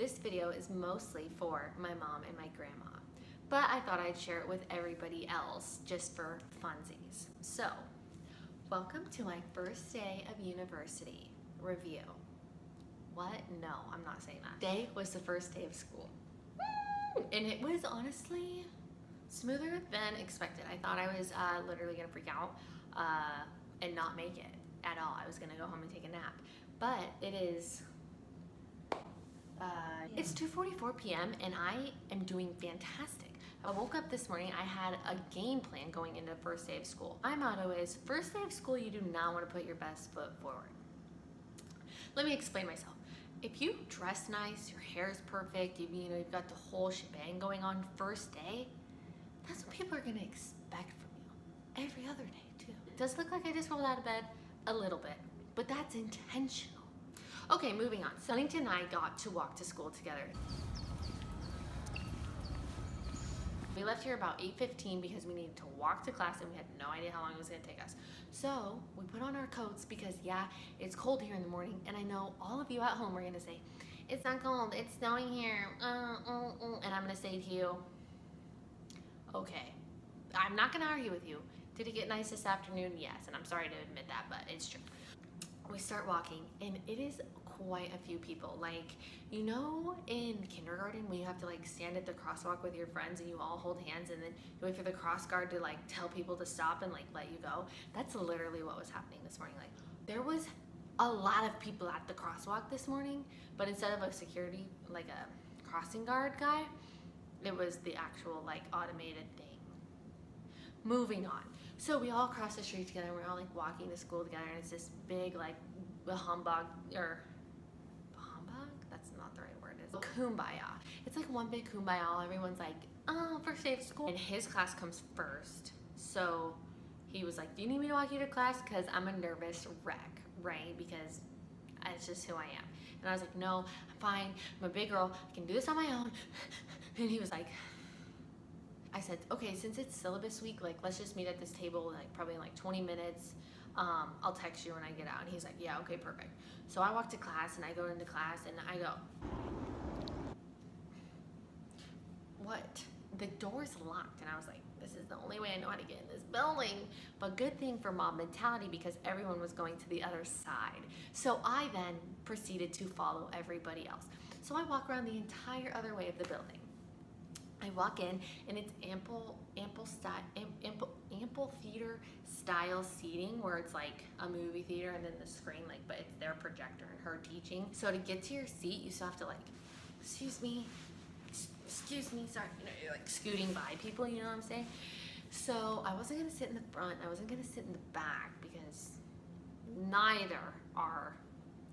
This video is mostly for my mom and my grandma, but I thought I'd share it with everybody else just for funsies. So, welcome to my first day of university review. What? No, I'm not saying that. Today was the first day of school. And it was honestly smoother than expected. I thought I was literally gonna freak out and not make it at all. I was gonna go home and take a nap. But it is, it's 2:44 p.m. and I am doing fantastic. I woke up this morning, I had a game plan going into first day of school. My motto is, first day of school, you do not want to put your best foot forward. Let me explain myself. If you dress nice, your hair is perfect, you've got the whole shebang going on first day, that's what people are gonna expect from you every other day too. It does look like I just rolled out of bed a little bit, but that's intentional. Okay, moving on. Huntington and I got to walk to school together. We left here about 8:15 because we needed to walk to class and we had no idea how long it was gonna take us. So we put on our coats because yeah, it's cold here in the morning, and I know all of you at home are gonna say, it's not cold, it's snowing here, and I'm gonna say to you, okay, I'm not gonna argue with you. Did it get nice this afternoon? Yes, and I'm sorry to admit that, but it's true. We start walking and it is quite a few people. Like, you know, in kindergarten when you have to like stand at the crosswalk with your friends and you all hold hands and then you wait for the cross guard to like tell people to stop and like let you go. That's literally what was happening this morning. Like, there was a lot of people at the crosswalk this morning, but instead of a security, like a crossing guard guy, it was the actual like automated thing. Moving on. So we all cross the street together, we're all like walking to school together, and it's this big like humbug, or humbug? That's not the right word. It's kumbaya. It's like one big kumbaya. Everyone's like, oh, first day of school. And his class comes first. So he was like, do you need me to walk you to class? Because I'm a nervous wreck, right? Because it's just who I am. And I was like, no, I'm fine. I'm a big girl. I can do this on my own. And he was like, I said, okay, since it's syllabus week, like let's just meet at this table, like probably in like 20 minutes. I'll text you when I get out. And he's like, yeah, okay, perfect. So I walk to class and I go into class and I go, what? The door's locked. And I was like, this is the only way I know how to get in this building. But good thing for mob mentality because everyone was going to the other side. So I then proceeded to follow everybody else. So I walk around the entire other way of the building. I walk in and it's ample theater style seating where it's like a movie theater and then the screen, like, but it's their projector and her teaching. So to get to your seat, you still have to like, excuse me, sorry, you're like scooting by people, you know what I'm saying? So I wasn't gonna sit in the front, I wasn't gonna sit in the back because neither are.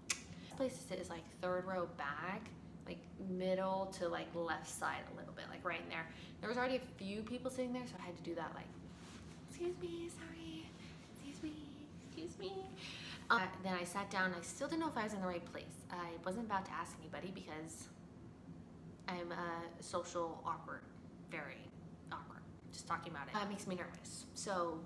This place to sit is like third row back, like middle to like left side a little bit, like right in there. There was already a few people sitting there, so I had to do that like, excuse me, sorry, excuse me. Then I sat down, I still didn't know if I was in the right place. I wasn't about to ask anybody because I'm social awkward, very awkward, just talking about it. It makes me nervous. So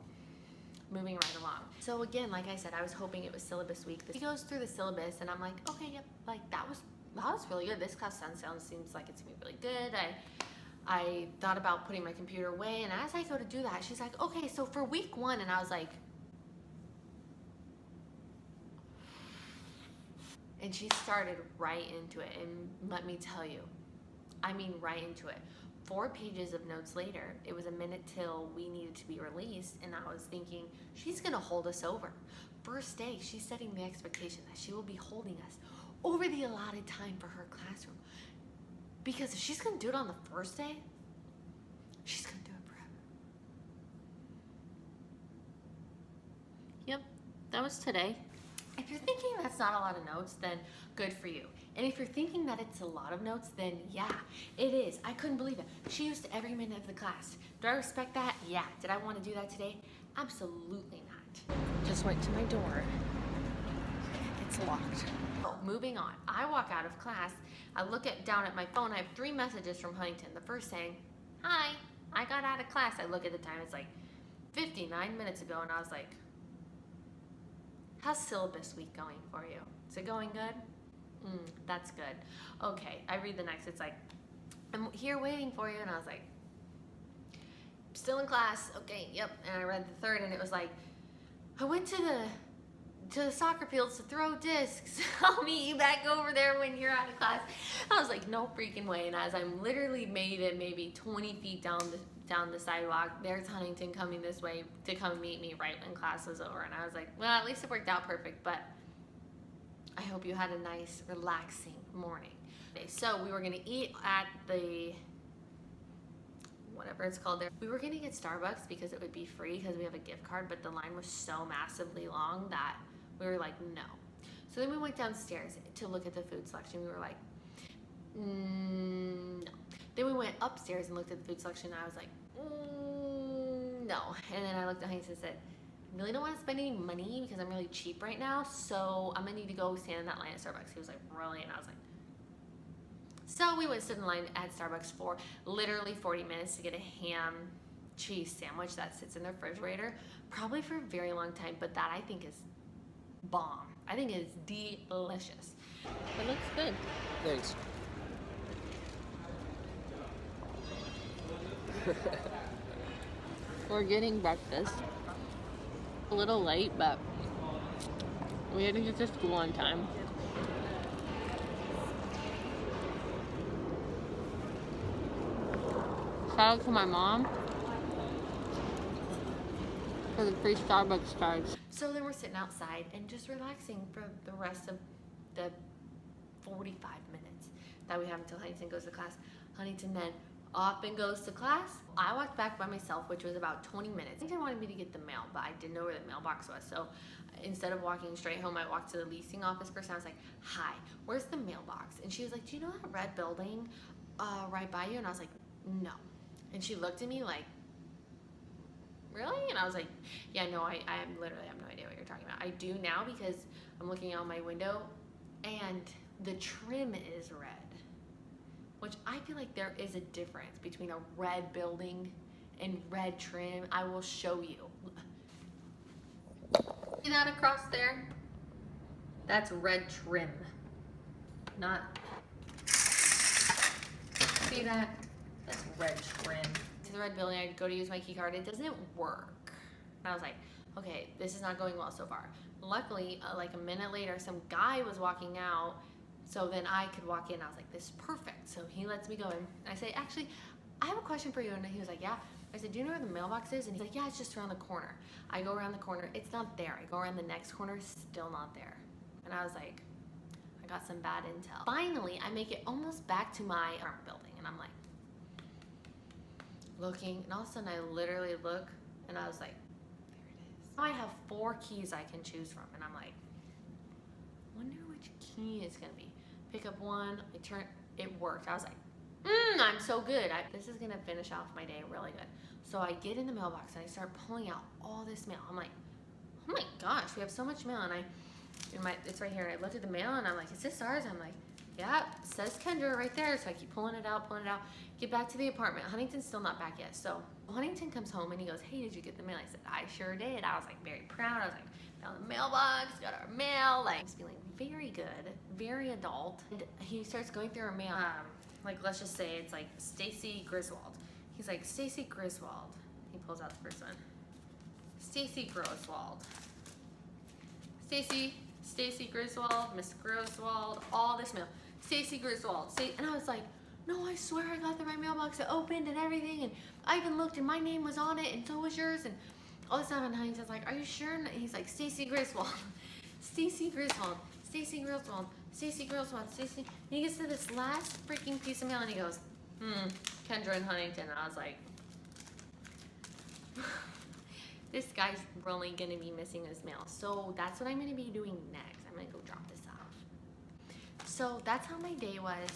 moving right along. So again, like I said, I was hoping it was syllabus week. He goes through the syllabus and I'm like, okay, yep, like that was really good. This class seems like it's gonna be really good. I thought about putting my computer away, and as I go to do that, she's like, okay, so for week 1, and I was like, and she started right into it, and let me tell you, I mean right into it. 4 pages of notes later, it was a minute till we needed to be released, and I was thinking, she's gonna hold us over. First day, she's setting the expectation that she will be holding us over the allotted time for her classroom. Because if she's gonna do it on the first day, she's gonna do it forever. Yep, that was today. If you're thinking that's not a lot of notes, then good for you. And if you're thinking that it's a lot of notes, then yeah, it is. I couldn't believe it. She used every minute of the class. Do I respect that? Yeah. Did I want to do that today? Absolutely not. Just went to my door. It's locked. Oh, moving on. I walk out of class. I look down at my phone. I have 3 messages from Huntington. The first saying, hi, I got out of class. I look at the time. It's like 59 minutes ago. And I was like, how's syllabus week going for you? Is it going good? That's good. Okay, I read the next. It's like, I'm here waiting for you. And I was like, still in class. Okay, yep. And I read the third, and it was like, I went to the soccer fields to throw discs. I'll meet you back over there when you're out of class. I was like, no freaking way. And as I'm literally made it maybe 20 feet down the sidewalk, there's Huntington coming this way to come meet me right when class was over. And I was like, well, at least it worked out perfect, but I hope you had a nice, relaxing morning. Okay, so we were gonna eat at the, whatever it's called there. We were gonna get Starbucks because it would be free because we have a gift card, but the line was so massively long that we were like, no. So then we went downstairs to look at the food selection. We were like, no. Then we went upstairs and looked at the food selection, and I was like, no. And then I looked at Huntington and said, I really don't want to spend any money because I'm really cheap right now, so I'm gonna need to go stand in that line at Starbucks. He was like, really? And I was like, so we went stood in line at Starbucks for literally 40 minutes to get a ham cheese sandwich that sits in the refrigerator, probably for a very long time, but that I think is bomb. I think it's delicious. It looks good. Thanks. We're getting breakfast. A little late, but we had to get to school on time. Shout out to my mom for the free Starbucks cards. So then we're sitting outside and just relaxing for the rest of the 45 minutes that we have until Huntington goes to class. Huntington then off and goes to class. I walked back by myself, which was about 20 minutes. Huntington wanted me to get the mail, but I didn't know where the mailbox was. So instead of walking straight home, I walked to the leasing office first, and I was like, hi, where's the mailbox? And she was like, do you know that red building right by you? And I was like, no. And she looked at me like, really? And I was like, yeah, no, I literally have no idea what you're talking about. I do now because I'm looking out my window and the trim is red, which I feel like there is a difference between a red building and red trim. I will show you. See that across there? That's red trim, not, see that? That's red trim. To the red building, I go to use my key card, it doesn't work. And I was like, okay, this is not going well so far. Luckily, like a minute later, some guy was walking out, so then I could walk in. I was like, this is perfect. So he lets me go in. I say, actually, I have a question for you. And he was like, yeah. I said, do you know where the mailbox is? And he's like, yeah, it's just around the corner. I go around the corner, it's not there. I go around the next corner, still not there. And I was like, I got some bad intel. Finally, I make it almost back to my apartment building, and I'm like, looking, and all of a sudden I literally look, and I was like, there it is. Now I have 4 keys I can choose from, and I'm like, wonder which key is gonna be. Pick up one, I turn, it worked. I was like, I'm so good. This is gonna finish off my day really good. So I get in the mailbox and I start pulling out all this mail. I'm like, oh my gosh, we have so much mail. And it's right here. And I looked at the mail and I'm like, is this ours? I'm like, yeah, it says Kendra right there. So I keep pulling it out. Get back to the apartment. Huntington's still not back yet. So Huntington comes home and he goes, hey, did you get the mail? I said, I sure did. I was like very proud. I was like, found the mailbox, got our mail. Like, I was feeling very good, very adult. And he starts going through our mail. Like, let's just say it's like Stacy Griswold. He's like, Stacy Griswold. He pulls out the first one. Stacy Griswold. Stacy Griswold, Miss Griswold, all this mail. Stacy Griswold. And I was like, no, I swear I got the right mailbox. It opened and everything, and I even looked and my name was on it, and so was yours. And all this time, and Huntington's like, are you sure? And he's like, Stacy Griswold. Stacy Griswold. Stacy Griswold. Stacy Griswold. Stacy. And he gets to this last freaking piece of mail and he goes, Kendra and Huntington. And I was like, this guy's really gonna be missing his mail. So that's what I'm gonna be doing next. I'm gonna go drop this off. So that's how my day was.